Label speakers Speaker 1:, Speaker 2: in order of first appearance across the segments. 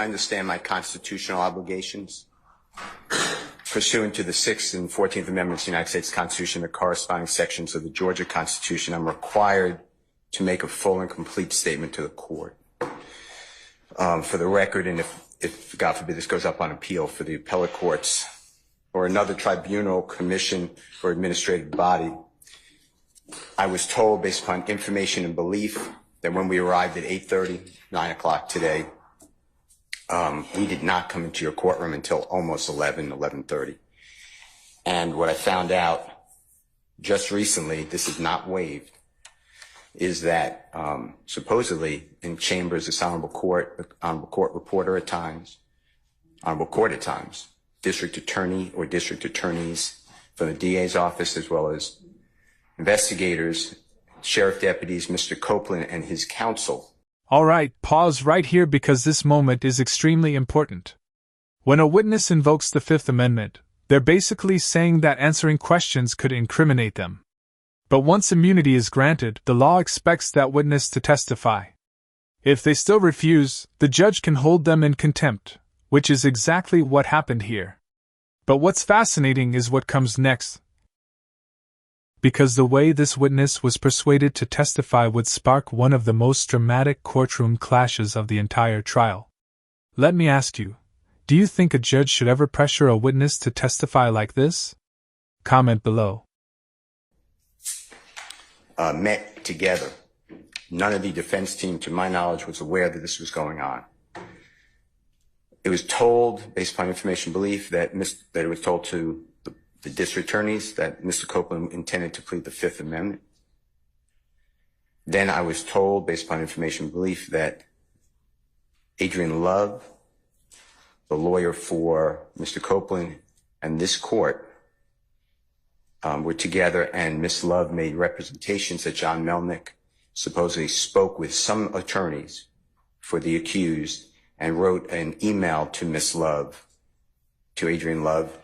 Speaker 1: I understand my constitutional obligations. Pursuant to the 6th and 14th Amendments of the United States Constitution, the corresponding sections of the Georgia Constitution, I'm required to make a full and complete statement to the court. For the record, and if God forbid this goes up on appeal for the appellate courts or another tribunal, commission, or administrative body, I was told, based upon information and belief, that when we arrived at 8:30, 9 o'clock today, we did not come into your courtroom until almost 11:30. And what I found out just recently, this is not waived, is that supposedly in chambers, this honorable court reporter at times, honorable court at times, district attorney or district attorneys from the DA's office, as well as investigators, sheriff deputies, Mr. Copeland and his counsel.
Speaker 2: All right, pause right here because this moment is extremely important. When a witness invokes the Fifth Amendment, they're basically saying that answering questions could incriminate them. But once immunity is granted, the law expects that witness to testify. If they still refuse, the judge can hold them in contempt, which is exactly what happened here. But what's fascinating is what comes next. Because the way this witness was persuaded to testify would spark one of the most dramatic courtroom clashes of the entire trial. Let me ask you, do you think a judge should ever pressure a witness to testify like this? Comment below.
Speaker 1: Met together. None of the defense team, to my knowledge, was aware that this was going on. It was told, based upon information belief, that it was told to the district attorneys that Mr. Copeland intended to plead the Fifth Amendment. Then I was told, based upon information belief, that Adrian Love, the lawyer for Mr. Copeland, and this court were together, and Ms. Love made representations that John Melnick supposedly spoke with some attorneys for the accused and wrote an email to Ms. Love, to Adrian Love,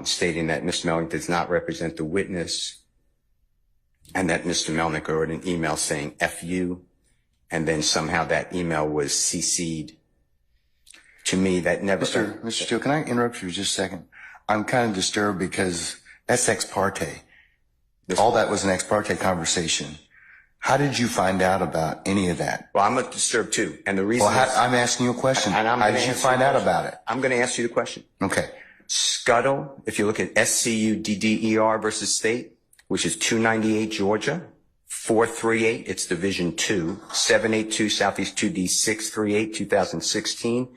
Speaker 1: stating that Mr. Melnick does not represent the witness, and that Mr. Melnick wrote an email saying F you, and then somehow that email was CC'd to me. That never...
Speaker 3: Mr. Steele, can I interrupt you for just a second? I'm kind of disturbed because that's ex parte. All that was an ex parte conversation. How did you find out about any of that?
Speaker 1: Well, I'm disturbed too, and the reason
Speaker 3: I'm asking you a question. How did you find out about it?
Speaker 1: I'm going to ask you the question.
Speaker 3: Okay.
Speaker 1: Scuttle, if you look at SCUDDER versus State, which is 298 Georgia, 438, it's Division 2, 782 Southeast 2D 638, 2016.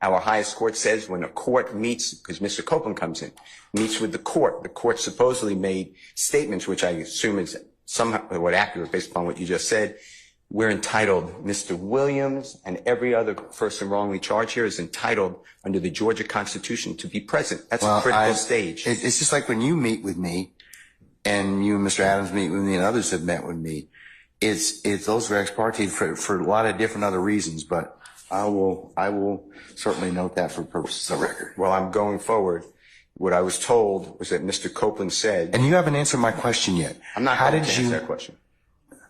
Speaker 1: Our highest court says when a court meets, because Mr. Copeland comes in, meets with the court supposedly made statements, which I assume is somewhat accurate based upon what you just said. We're entitled, Mr. Williams and every other person wrongly charged here is entitled under the Georgia Constitution to be present. That's a critical stage.
Speaker 3: It's just like when you meet with me, and you and Mr. Adams meet with me, and others have met with me. It's those are ex parte for a lot of different other reasons, but I will certainly note that for purposes of the record.
Speaker 1: Well, I'm going forward. What I was told was that Mr. Copeland said...
Speaker 3: And you haven't answered my question yet.
Speaker 1: I'm not going to answer that question.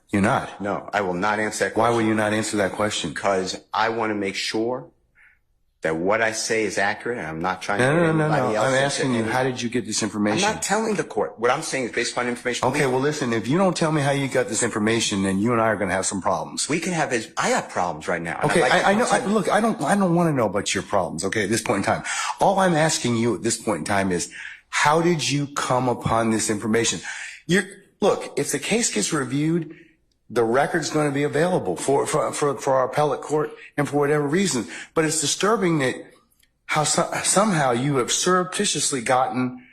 Speaker 3: You're not?
Speaker 1: No, I will not answer that question.
Speaker 3: Why will you not answer that question?
Speaker 1: Because I want to make sure that what I say is accurate, and I'm not trying to...
Speaker 3: No. I'm asking you, how did you get this information?
Speaker 1: I'm not telling the court. What I'm saying is based upon information...
Speaker 3: Okay, well, listen, if you don't tell me how you got this information, then you and I are going to have some problems.
Speaker 1: We can have... I have problems right now.
Speaker 3: Okay, I know. Look, I don't want to know about your problems, okay, at this point in time. All I'm asking you at this point in time is, how did you come upon this information? Look, if the case gets reviewed... The record's going to be available for our appellate court and for whatever reason. But it's disturbing that how somehow you have surreptitiously gotten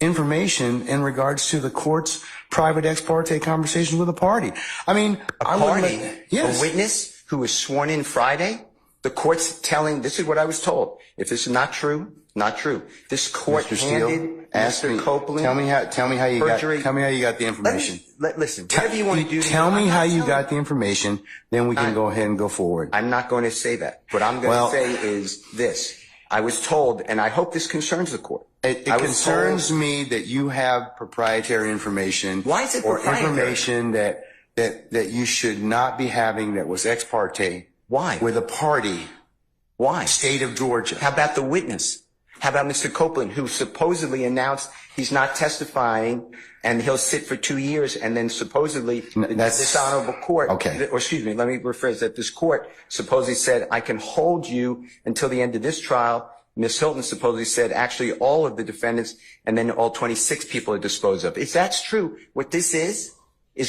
Speaker 3: information in regards to the court's private ex parte conversation with a party. I mean,
Speaker 1: a witness who was sworn in Friday, the court's telling, this is what I was told. If this is not true, not true. This court handed Mr. Copeland.
Speaker 3: Tell me how you got the information.
Speaker 1: Listen, whatever you want to do.
Speaker 3: Tell me how you got the information, then we can go ahead and go forward.
Speaker 1: I'm not going to say that. What I'm going to say is this. I was told, and I hope this concerns the court.
Speaker 3: It concerns me that you have proprietary information.
Speaker 1: Why is it proprietary?
Speaker 3: Or information that you should not be having that was ex parte.
Speaker 1: Why?
Speaker 3: With a party
Speaker 1: Why?
Speaker 3: State of Georgia.
Speaker 1: How about the witness? How about Mr. Copeland, who supposedly announced he's not testifying and he'll sit for 2 years, and then supposedly this honorable court, or excuse me, let me rephrase that. This court supposedly said, I can hold you until the end of this trial. Ms. Hilton supposedly said, actually, all of the defendants and then all 26 people are disposed of. If that's true, what this is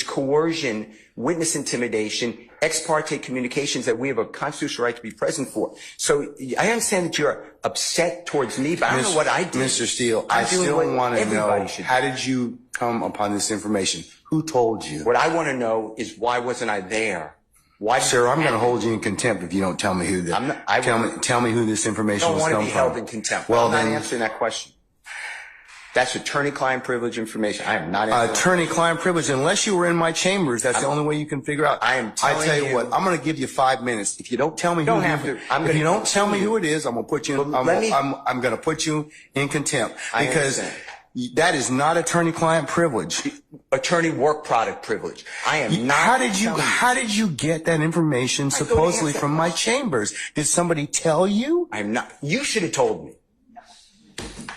Speaker 1: coercion, witness intimidation, ex parte communications that we have a constitutional right to be present for. So I understand that you're upset towards me, but I don't know what I did.
Speaker 3: Mr. Steele, I still want to know, how did you come upon this information? Who told you?
Speaker 1: What I want to know is, why wasn't I there? Why?
Speaker 3: Sir, I'm going to hold you in contempt if you don't tell me who tell me who this information was
Speaker 1: from. I don't want to be held in contempt. Well, I'm not answering that question. That's attorney-client privilege information. I am not answering
Speaker 3: attorney-client privilege. Unless you were in my chambers, that's the only way you can figure out. I tell you what, I'm going to give you 5 minutes. If you don't tell me who if you don't tell me who it is, I'm going to put you in, I'm going to put you in contempt, because that is not attorney-client privilege.
Speaker 1: Attorney work product privilege. I am not.
Speaker 3: How did you get that information supposedly from my chambers? Did somebody tell you?
Speaker 1: I'm not. You should have told me.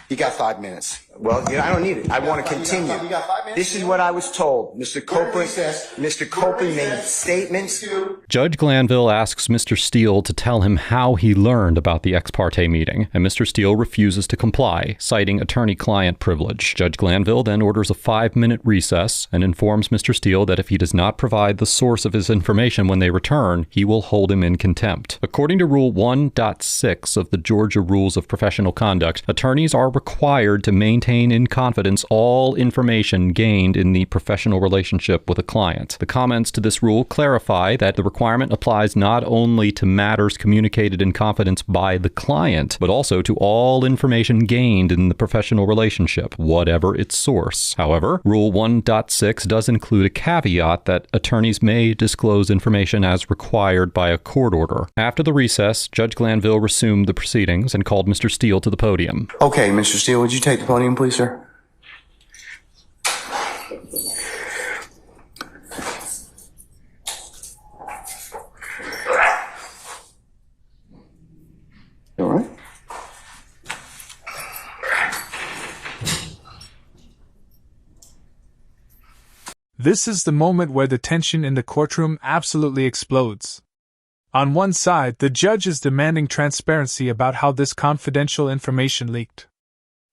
Speaker 3: You got 5 minutes.
Speaker 1: Well, I don't need it. I want to continue.
Speaker 3: You got 5 minutes?
Speaker 1: This is what I was told. Mr. Copeland made statements.
Speaker 4: Judge Glanville asks Mr. Steele to tell him how he learned about the ex parte meeting, and Mr. Steele refuses to comply, citing attorney-client privilege. Judge Glanville then orders a 5-minute recess and informs Mr. Steele that if he does not provide the source of his information when they return, he will hold him in contempt. According to Rule 1.6 of the Georgia Rules of Professional Conduct, attorneys are required to maintain in confidence all information gained in the professional relationship with a client. The comments to this rule clarify that the requirement applies not only to matters communicated in confidence by the client, but also to all information gained in the professional relationship, whatever its source. However, Rule 1.6 does include a caveat that attorneys may disclose information as required by a court order. After the recess, Judge Glanville resumed the proceedings and called Mr. Steele to the podium.
Speaker 3: Okay, Mr. Steele, would you take the podium, please, sir? All right.
Speaker 2: This is the moment where the tension in the courtroom absolutely explodes. On one side, the judge is demanding transparency about how this confidential information leaked.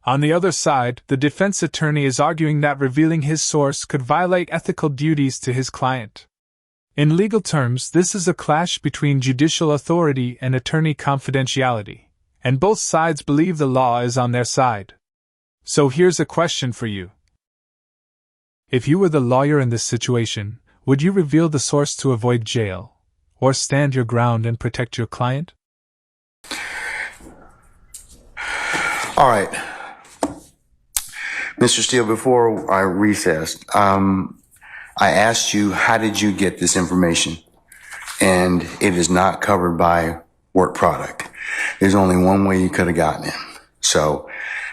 Speaker 2: On the other side, the defense attorney is arguing that revealing his source could violate ethical duties to his client. In legal terms, this is a clash between judicial authority and attorney confidentiality, and both sides believe the law is on their side. So here's a question for you. If you were the lawyer in this situation, would you reveal the source to avoid jail, or stand your ground and protect your client?
Speaker 3: All right. Mr. Steele, before I recessed, I asked you, how did you get this information? And it is not covered by work product. There's only one way you could have gotten it. So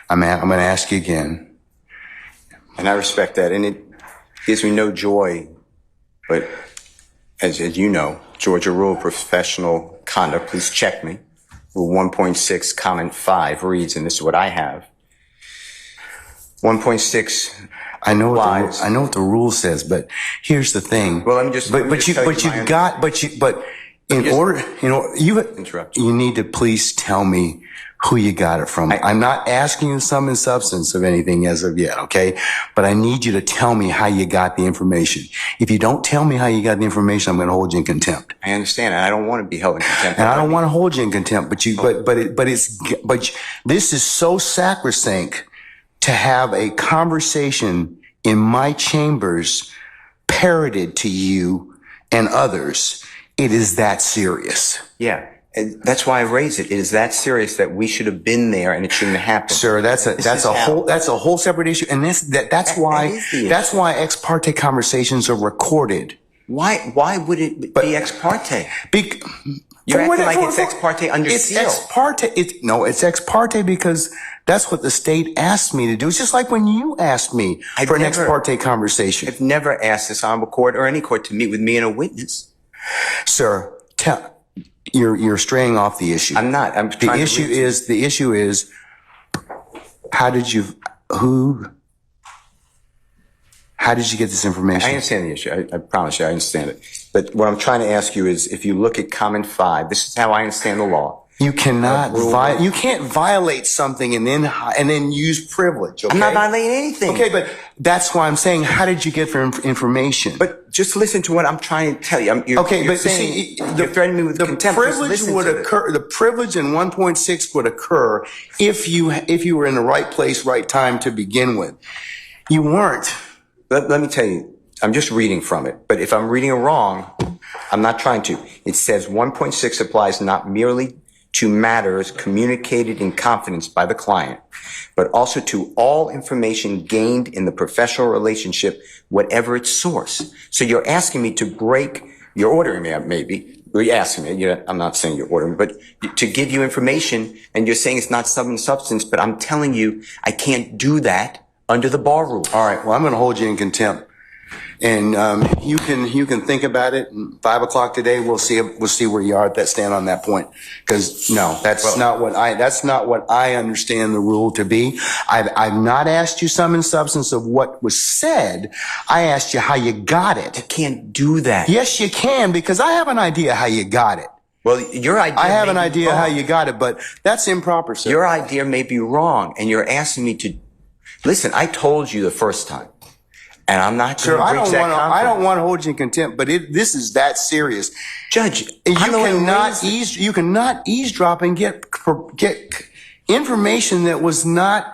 Speaker 3: I'm going to ask you again.
Speaker 1: And I respect that. And it gives me no joy. But as you know, Georgia Rule of Professional Conduct, please check me. Rule 1.6, comment 5 reads, and this is what I have. 1.6.
Speaker 3: I know what the rule says, but here's the thing.
Speaker 1: Well, let me just.
Speaker 3: You need to please tell me who you got it from. I'm not asking you sum and substance of anything as of yet, okay? But I need you to tell me how you got the information. If you don't tell me how you got the information, I'm going to hold you in contempt.
Speaker 1: I understand, and I don't want to be held in contempt.
Speaker 3: And I don't want to hold you in contempt, but this is so sacrosanct to have a conversation in my chambers parroted to you and others. It is that serious.
Speaker 1: Yeah. And that's why I raise it. It is that serious that we should have been there and it shouldn't have happened.
Speaker 3: Sir, that's a whole separate issue. And that's why ex parte conversations are recorded.
Speaker 1: Why would it be ex parte? You're acting like it's ex parte under seal.
Speaker 3: It's ex parte because that's what the state asked me to do. It's just like when you asked me for an ex parte conversation.
Speaker 1: I've never asked this honorable court or any court to meet with me and a witness.
Speaker 3: Sir, you're straying off the issue.
Speaker 1: I'm not. I'm trying
Speaker 3: the issue is, how did you get this information?
Speaker 1: I understand the issue. I promise you, I understand it. But what I'm trying to ask you is, if you look at comment 5, this is how I understand the law.
Speaker 3: You cannot you can't violate something and then use privilege. Okay?
Speaker 1: I'm not violating anything.
Speaker 3: Okay, but that's why I'm saying, how did you get information?
Speaker 1: But just listen to what I'm trying to tell you. You're saying, you're threatening me with contempt.
Speaker 3: Privilege would occur. The privilege in 1.6 would occur if you were in the right place, right time to begin with. You weren't.
Speaker 1: Let me tell you. I'm just reading from it. But if I'm reading it wrong, I'm not trying to. It says 1.6 applies not merely to matters communicated in confidence by the client, but also to all information gained in the professional relationship, whatever its source. So you're asking me to break, you're ordering me, maybe, you're asking me, I'm not saying you're ordering, but to give you information, and you're saying it's not sum and substance, but I'm telling you I can't do that under the bar rule.
Speaker 3: All right, well, I'm going to hold you in contempt. And you can think about it. 5 o'clock today, we'll see where you are at that stand on that point. Because no, that's not what I understand the rule to be. I've not asked you sum and substance of what was said. I asked you how you got it.
Speaker 1: I can't do that.
Speaker 3: Yes, you can, because I have an idea how you got it.
Speaker 1: Well, your idea.
Speaker 3: I have an idea how you got it, but that's improper, sir.
Speaker 1: Your idea may be wrong, and you're asking me to listen. I told you the first time. And I'm not going to breach that confidence.
Speaker 3: I don't want to hold you in contempt, but this is that serious.
Speaker 1: Judge,
Speaker 3: you cannot eavesdrop and get information that was not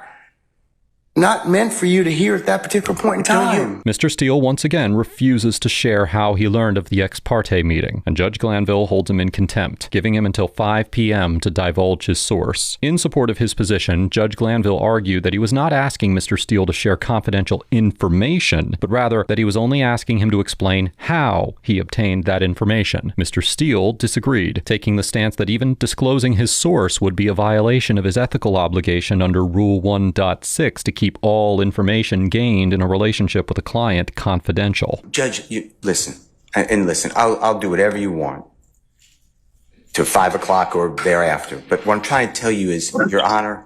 Speaker 3: meant for you to hear at that particular point in time.
Speaker 4: Mr. Steele once again refuses to share how he learned of the ex parte meeting, and Judge Glanville holds him in contempt, giving him until 5 p.m. to divulge his source. In support of his position, Judge Glanville argued that he was not asking Mr. Steele to share confidential information, but rather that he was only asking him to explain how he obtained that information. Mr. Steele disagreed, taking the stance that even disclosing his source would be a violation of his ethical obligation under Rule 1.6 to keep all information gained in a relationship with a client confidential.
Speaker 1: Judge, listen. I'll do whatever you want to 5 o'clock or thereafter. But what I'm trying to tell you is, Your Honor,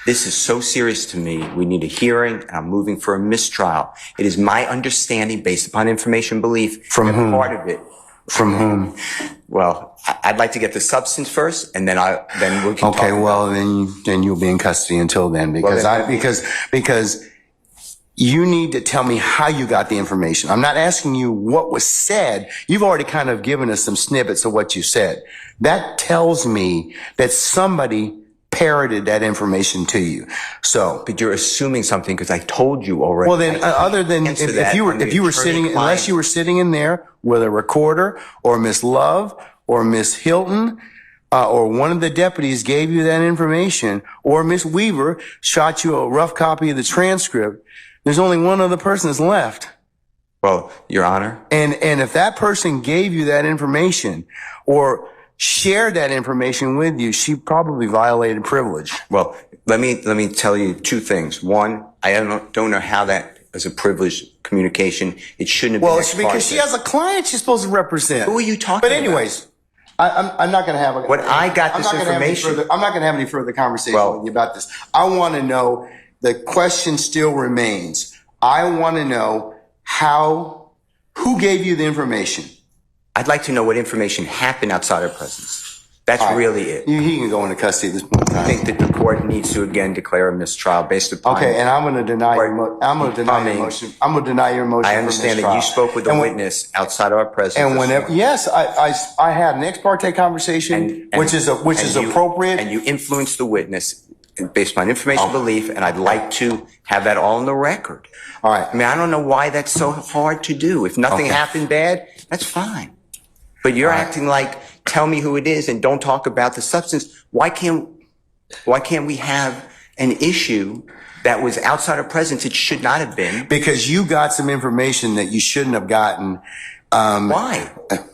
Speaker 1: this is so serious to me. We need a hearing, and I'm moving for a mistrial. It is my understanding, based upon information belief,
Speaker 3: from whom?
Speaker 1: Part of it.
Speaker 3: From whom?
Speaker 1: Well, I'd like to get the substance first, and then we can talk.
Speaker 3: Okay, well, then you'll be in custody until then, because you need to tell me how you got the information. I'm not asking you what was said. You've already kind of given us some snippets of what you said. That tells me that somebody parroted that information to you. So,
Speaker 1: but you're assuming something, because I told you already.
Speaker 3: Well, then, other than if you were sitting, unless you were sitting in there with a recorder, or Miss Love or Miss Hilton, or one of the deputies gave you that information, or Miss Weaver shot you a rough copy of the transcript, there's only one other person that's left.
Speaker 1: Well, Your Honor.
Speaker 3: And if that person gave you that information, or shared that information with you, she probably violated privilege.
Speaker 1: Well, let me tell you 2 things. One, I don't know how that is a privileged communication. It shouldn't have been.
Speaker 3: Well, it's because she has a client she's supposed to represent.
Speaker 1: Who are you talking about?
Speaker 3: But anyways, I'm not going to have a.
Speaker 1: When I got this information,
Speaker 3: I'm not going to have any further conversation with you about this. I want to know. The question still remains. I want to know who gave you the information.
Speaker 1: I'd like to know what information happened outside our presence. That's really it.
Speaker 3: He can go into custody at this point in time.
Speaker 1: I think that the court needs to again declare a mistrial based upon.
Speaker 3: Okay, and I'm going to deny your motion. I'm going to deny your motion.
Speaker 1: I understand that you spoke with a witness outside of our presence.
Speaker 3: And whenever, yes, I had an ex parte conversation, which is appropriate.
Speaker 1: And you influenced the witness based on information belief, and I'd like to have that all on the record.
Speaker 3: All right.
Speaker 1: I mean, I don't know why that's so hard to do. If nothing happened bad, that's fine. But you're acting like, tell me who it is and don't talk about the substance. Why can't we have an issue that was outside of presence? It should not have been.
Speaker 3: Because you got some information that you shouldn't have gotten.
Speaker 1: Why?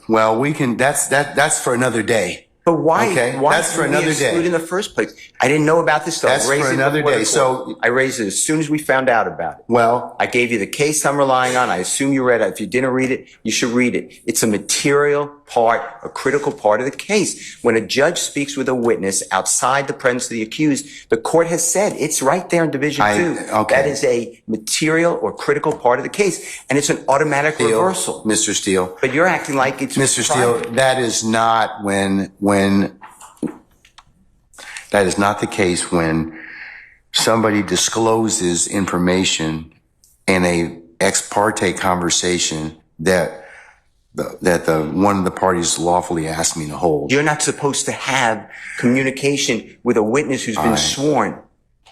Speaker 3: Well, that's for another day.
Speaker 1: But why?
Speaker 3: Okay,
Speaker 1: why
Speaker 3: that's for another day.
Speaker 1: In the first place, I didn't know about this stuff.
Speaker 3: That's for another day. So
Speaker 1: I raised it as soon as we found out about it.
Speaker 3: Well,
Speaker 1: I gave you the case I'm relying on. I assume you read it. If you didn't read it, you should read it. It's a material a critical part of the case. When a judge speaks with a witness outside the presence of the accused, the court has said it's right there in Division 2.
Speaker 3: Okay.
Speaker 1: That is a material or critical part of the case, and it's an automatic reversal.
Speaker 3: Mr. Steele.
Speaker 1: But you're acting like it's
Speaker 3: Mr. Steele, that is not that is not the case when somebody discloses information in a ex parte conversation that one of the parties lawfully asked me to hold.
Speaker 1: You're not supposed to have communication with a witness who's been sworn.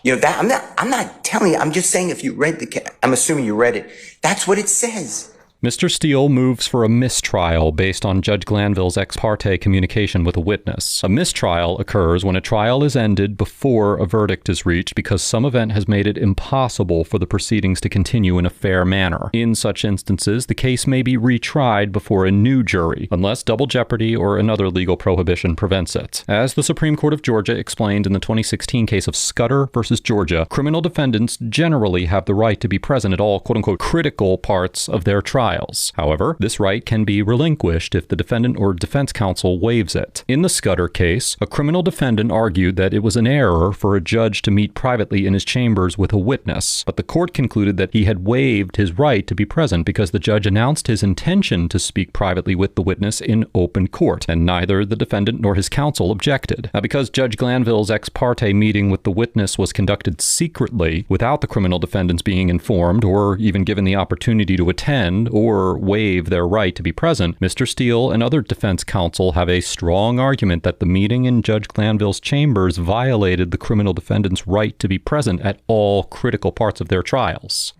Speaker 1: You know, that I'm not telling you. I'm just saying if you read I'm assuming you read it. That's what it says.
Speaker 4: Mr. Steele moves for a mistrial based on Judge Glanville's ex parte communication with a witness. A mistrial occurs when a trial is ended before a verdict is reached because some event has made it impossible for the proceedings to continue in a fair manner. In such instances, the case may be retried before a new jury, unless double jeopardy or another legal prohibition prevents it. As the Supreme Court of Georgia explained in the 2016 case of Scudder versus Georgia, criminal defendants generally have the right to be present at all quote-unquote critical parts of their trial. However, this right can be relinquished if the defendant or defense counsel waives it. In the Scudder case, a criminal defendant argued that it was an error for a judge to meet privately in his chambers with a witness, but the court concluded that he had waived his right to be present because the judge announced his intention to speak privately with the witness in open court, and neither the defendant nor his counsel objected. Now, because Judge Glanville's ex parte meeting with the witness was conducted secretly, without the criminal defendants being informed or even given the opportunity to attend or waive their right to be present, Mr. Steele and other defense counsel have a strong argument that the meeting in Judge Glanville's chambers violated the criminal defendant's right to be present at all critical parts of their trials.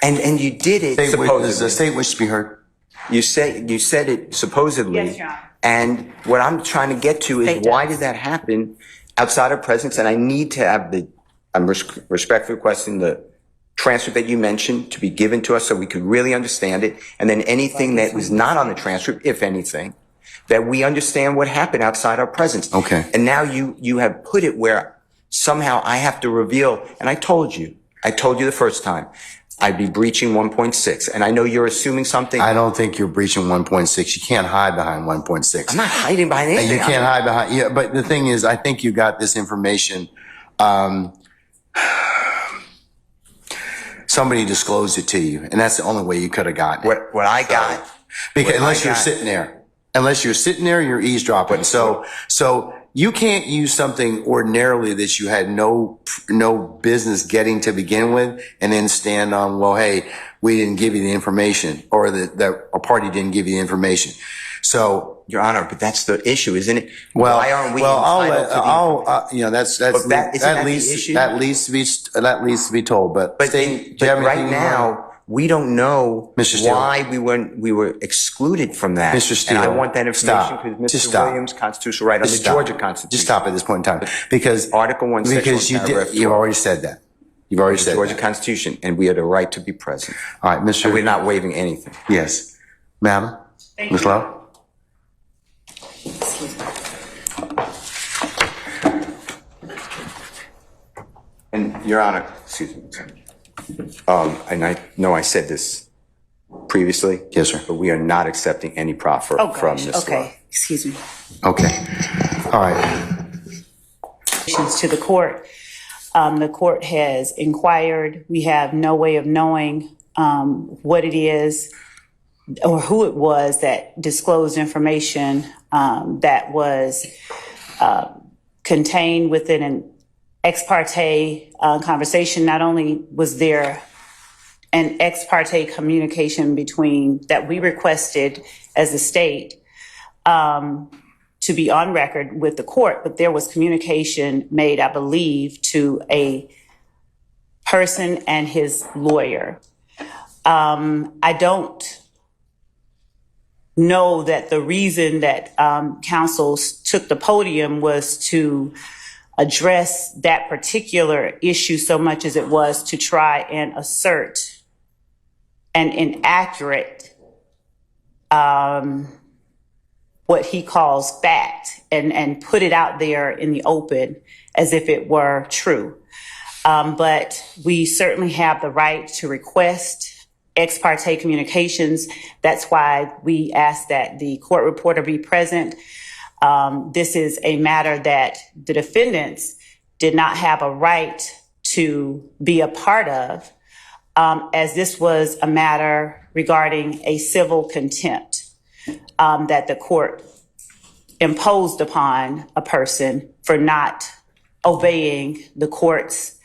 Speaker 1: And you did it supposedly.
Speaker 3: Does the state wish to be heard?
Speaker 1: You said it supposedly.
Speaker 5: Yes, Your Honor.
Speaker 1: And what I'm trying to get to is why did that happen outside of presence? And I need to have I'm respectfully requesting the transcript that you mentioned to be given to us so we could really understand it. And then anything that was not on the transcript, if anything, that we understand what happened outside our presence.
Speaker 3: Okay.
Speaker 1: And now you have put it where somehow I have to reveal, and I told you the first time, I'd be breaching 1.6. And I know you're assuming something.
Speaker 3: I don't think you're breaching 1.6. You can't hide behind 1.6.
Speaker 1: I'm not hiding behind anything.
Speaker 3: You can't hide behind, yeah, but the thing is, I think you got this information, somebody disclosed it to you, and that's the only way you could have gotten it.
Speaker 1: What I got.
Speaker 3: Because unless you're sitting there, you're eavesdropping. So you can't use something ordinarily that you had no business getting to begin with, and then stand on, well, hey, we didn't give you the information, or that a party didn't give you the information. So,
Speaker 1: Your Honor, but that's the issue, isn't it?
Speaker 3: well,
Speaker 1: why aren't we
Speaker 3: that leads to be told. But
Speaker 1: right now, we don't know
Speaker 3: Mr. Steele,
Speaker 1: why we were excluded from that.
Speaker 3: Mr. Steele,
Speaker 1: and I want that information because Mr. Williams' constitutional right on the Georgia Constitution.
Speaker 3: Just stop at this point in time, because
Speaker 1: Article 1, Section 1, paragraph
Speaker 3: you've already said that. You've already said
Speaker 1: Georgia
Speaker 3: that.
Speaker 1: Constitution, and we have the right to be present.
Speaker 3: All right, Mr.
Speaker 1: And we're not waiving anything.
Speaker 3: Yes, Madam, Ms. Lowe.
Speaker 1: And Your Honor, excuse me. And I know I said this previously.
Speaker 3: Yes, sir.
Speaker 1: But we are not accepting any proffer from Ms. Lowe.
Speaker 5: Okay, excuse me.
Speaker 3: Okay. All right.
Speaker 5: To the court. The court has inquired. We have no way of knowing what it is or who it was that disclosed information that was contained within an ex parte conversation. Not only was there an ex parte communication that we requested as a state to be on record with the court, but there was communication made, I believe, to a person and his lawyer. I don't know that the reason that counsel took the podium was to address that particular issue so much as it was to try and assert an inaccurate what he calls fact and put it out there in the open as if it were true. But we certainly have the right to request ex parte communications. That's why we ask that the court reporter be present. This is a matter that the defendants did not have a right to be a part of, as this was a matter regarding a civil contempt that the court imposed upon a person for not obeying the court's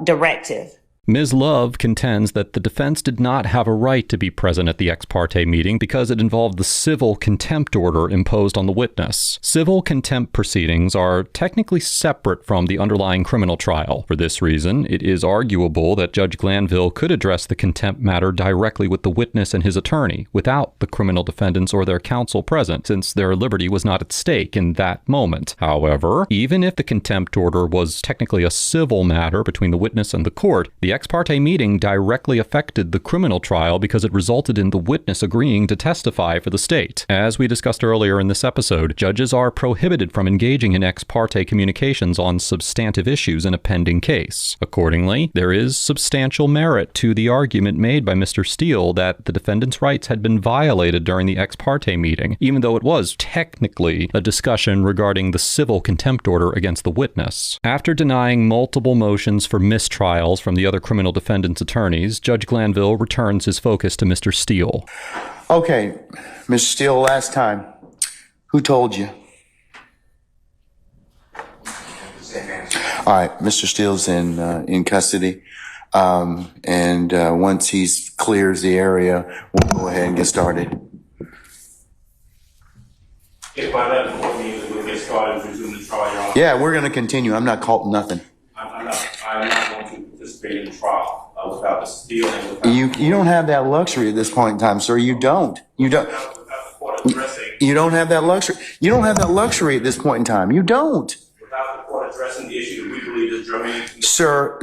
Speaker 5: directive.
Speaker 4: Ms. Love contends that the defense did not have a right to be present at the ex parte meeting because it involved the civil contempt order imposed on the witness. Civil contempt proceedings are technically separate from the underlying criminal trial. For this reason, it is arguable that Judge Glanville could address the contempt matter directly with the witness and his attorney without the criminal defendants or their counsel present, since their liberty was not at stake in that moment. However, even if the contempt order was technically a civil matter between the witness and the court, the ex parte meeting directly affected the criminal trial because it resulted in the witness agreeing to testify for the state. As we discussed earlier in this episode, judges are prohibited from engaging in ex parte communications on substantive issues in a pending case. Accordingly, there is substantial merit to the argument made by Mr. Steele that the defendant's rights had been violated during the ex parte meeting, even though it was technically a discussion regarding the civil contempt order against the witness. After denying multiple motions for mistrials from the other criminal defendants' attorneys, Judge Glanville returns his focus to Mr. Steele.
Speaker 3: Okay, Mr. Steele, last time, who told you? All right, Mr. Steele's in custody, and once he clears the area, we'll go ahead and get started.
Speaker 6: If by that point means we'll get started and resume the trial, Your Honor.
Speaker 3: Yeah, we're going to continue. I'm not calling nothing.
Speaker 6: I'm not going to participate in the trial without the Steele and without
Speaker 3: You don't have that luxury at this point in time, sir. You don't.
Speaker 6: without the court addressing.
Speaker 3: You don't have that luxury. You don't have that luxury at this point in time. You don't.
Speaker 6: Without the court addressing the issue that we believe is germane.
Speaker 3: Sir,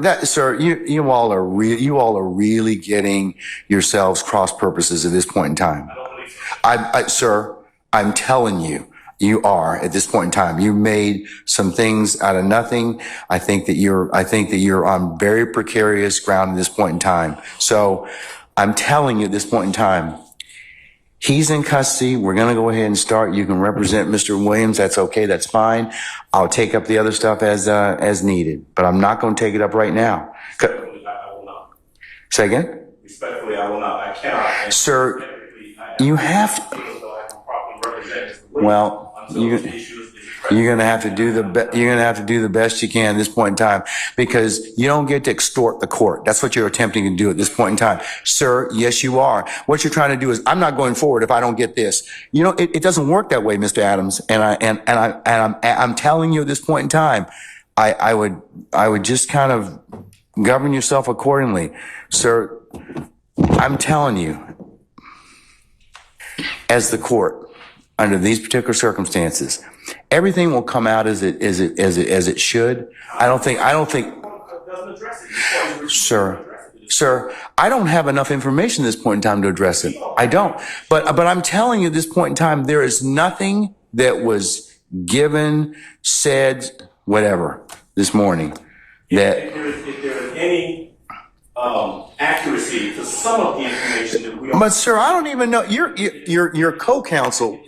Speaker 3: you all are really getting yourselves cross purposes at this point in time.
Speaker 6: I don't believe so.
Speaker 3: Sir, I'm telling you, you are at this point in time. You made some things out of nothing. I think that you're on very precarious ground at this point in time. So I'm telling you at this point in time, he's in custody. We're going to go ahead and start. You can represent Mr. Williams. That's okay. That's fine. I'll take up the other stuff as needed, but I'm not going to take it up right now.
Speaker 6: Respectfully, I will not.
Speaker 3: Say again?
Speaker 6: Respectfully, I will not. I cannot.
Speaker 3: Sir, you have to. Well, you're gonna have to do the best you can at this point in time, because you don't get to extort the court. That's what you're attempting to do at this point in time, sir. Yes, you are. What you're trying to do is, I'm not going forward if I don't get this. You know, it doesn't work that way, Mr. Adams. And I'm telling you at this point in time, I would just kind of govern yourself accordingly, sir. I'm telling you, as the court, under these particular circumstances, everything will come out as it should. I don't think, sir, I don't have enough information at this point in time to address it. I don't. But I'm telling you at this point in time, there is nothing that was given, said, whatever, this morning that.
Speaker 6: If there is any accuracy to some of the information that we are.
Speaker 3: But sir, I don't even know. Your co-counsel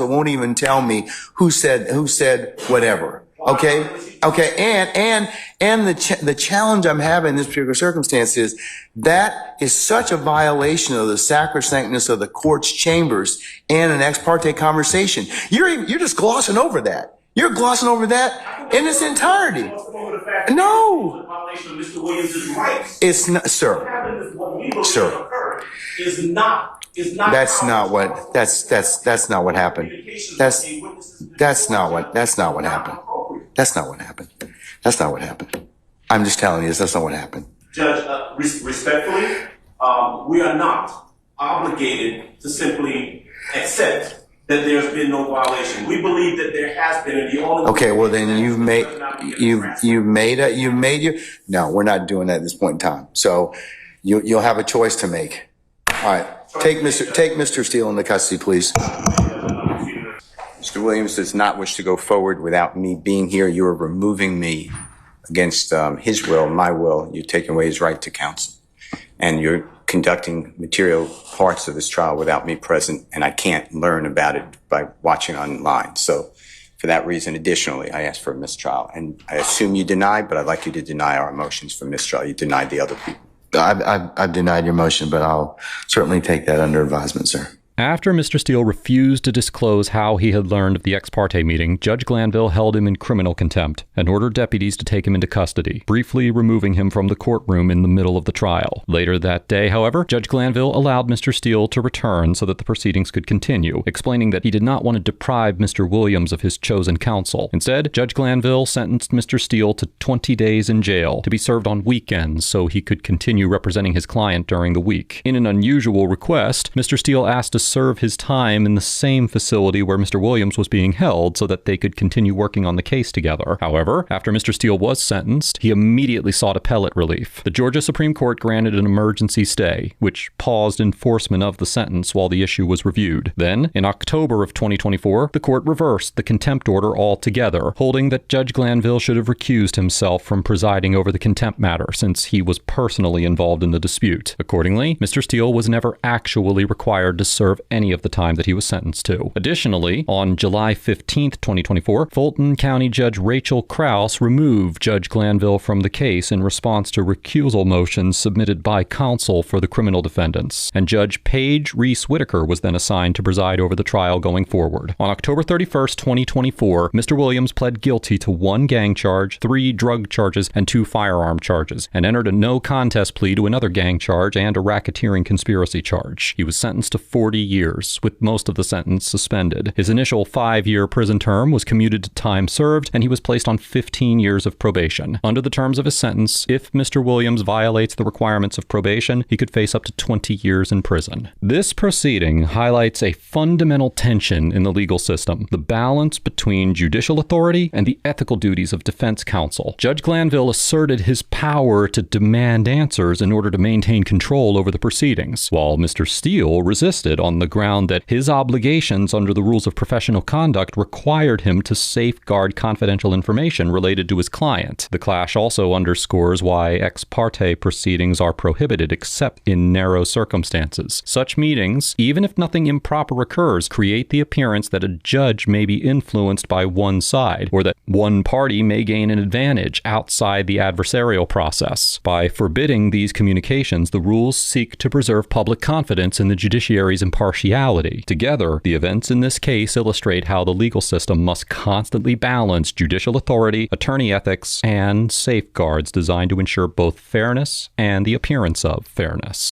Speaker 3: won't even tell me who said whatever. Okay. And the challenge I'm having in this particular circumstance is that is such a violation of the sacrosanctness of the court's chambers and an ex parte conversation. You're just glossing over that. You're glossing over that in its entirety. No. It's not, sir. Sir. That's not what happened. That's not what happened. That's not what happened. I'm just telling you, that's not what happened.
Speaker 6: Judge, respectfully, we are not obligated to simply accept that there's been no violation. We believe that there has been, and the only. Okay, well then no, we're not doing that at this point in time. So you'll have a choice to make. All right, take Mr. Steele into custody, please.
Speaker 1: Mr. Williams does not wish to go forward without me being here. You are removing me against his will, my will. You're taking away his right to counsel. And you're conducting material parts of this trial without me present, and I can't learn about it by watching online. So for that reason, additionally, I asked for a mistrial. And I assume you deny, but I'd like you to deny our motions for mistrial. You denied the other people.
Speaker 3: I've denied your motion, but I'll certainly take that under advisement, sir.
Speaker 4: After Mr. Steele refused to disclose how he had learned of the ex parte meeting, Judge Glanville held him in criminal contempt and ordered deputies to take him into custody, briefly removing him from the courtroom in the middle of the trial. Later that day, however, Judge Glanville allowed Mr. Steele to return so that the proceedings could continue, explaining that he did not want to deprive Mr. Williams of his chosen counsel. Instead, Judge Glanville sentenced Mr. Steele to 20 days in jail, to be served on weekends so he could continue representing his client during the week. In an unusual request, Mr. Steele asked to serve his time in the same facility where Mr. Williams was being held so that they could continue working on the case together. However, after Mr. Steele was sentenced, he immediately sought appellate relief. The Georgia Supreme Court granted an emergency stay, which paused enforcement of the sentence while the issue was reviewed. Then, in October of 2024, the court reversed the contempt order altogether, holding that Judge Glanville should have recused himself from presiding over the contempt matter since he was personally involved in the dispute. Accordingly, Mr. Steele was never actually required to serve any of the time that he was sentenced to. Additionally, on July 15, 2024, Fulton County Judge Rachel Krause removed Judge Glanville from the case in response to recusal motions submitted by counsel for the criminal defendants, and Judge Paige Reese Whitaker was then assigned to preside over the trial going forward. On October 31, 2024, Mr. Williams pled guilty to 1 gang charge, 3 drug charges, and 2 firearm charges, and entered a no contest plea to another gang charge and a racketeering conspiracy charge. He was sentenced to 40 years, with most of the sentence suspended. His initial 5-year prison term was commuted to time served, and he was placed on 15 years of probation. Under the terms of his sentence, if Mr. Williams violates the requirements of probation, he could face up to 20 years in prison. This proceeding highlights a fundamental tension in the legal system, the balance between judicial authority and the ethical duties of defense counsel. Judge Glanville asserted his power to demand answers in order to maintain control over the proceedings, while Mr. Steele resisted on the ground that his obligations under the rules of professional conduct required him to safeguard confidential information related to his client. The clash also underscores why ex parte proceedings are prohibited except in narrow circumstances. Such meetings, even if nothing improper occurs, create the appearance that a judge may be influenced by one side, or that one party may gain an advantage outside the adversarial process. By forbidding these communications, the rules seek to preserve public confidence in the judiciary's impartiality. Together, the events in this case illustrate how the legal system must constantly balance judicial authority, attorney ethics, and safeguards designed to ensure both fairness and the appearance of fairness.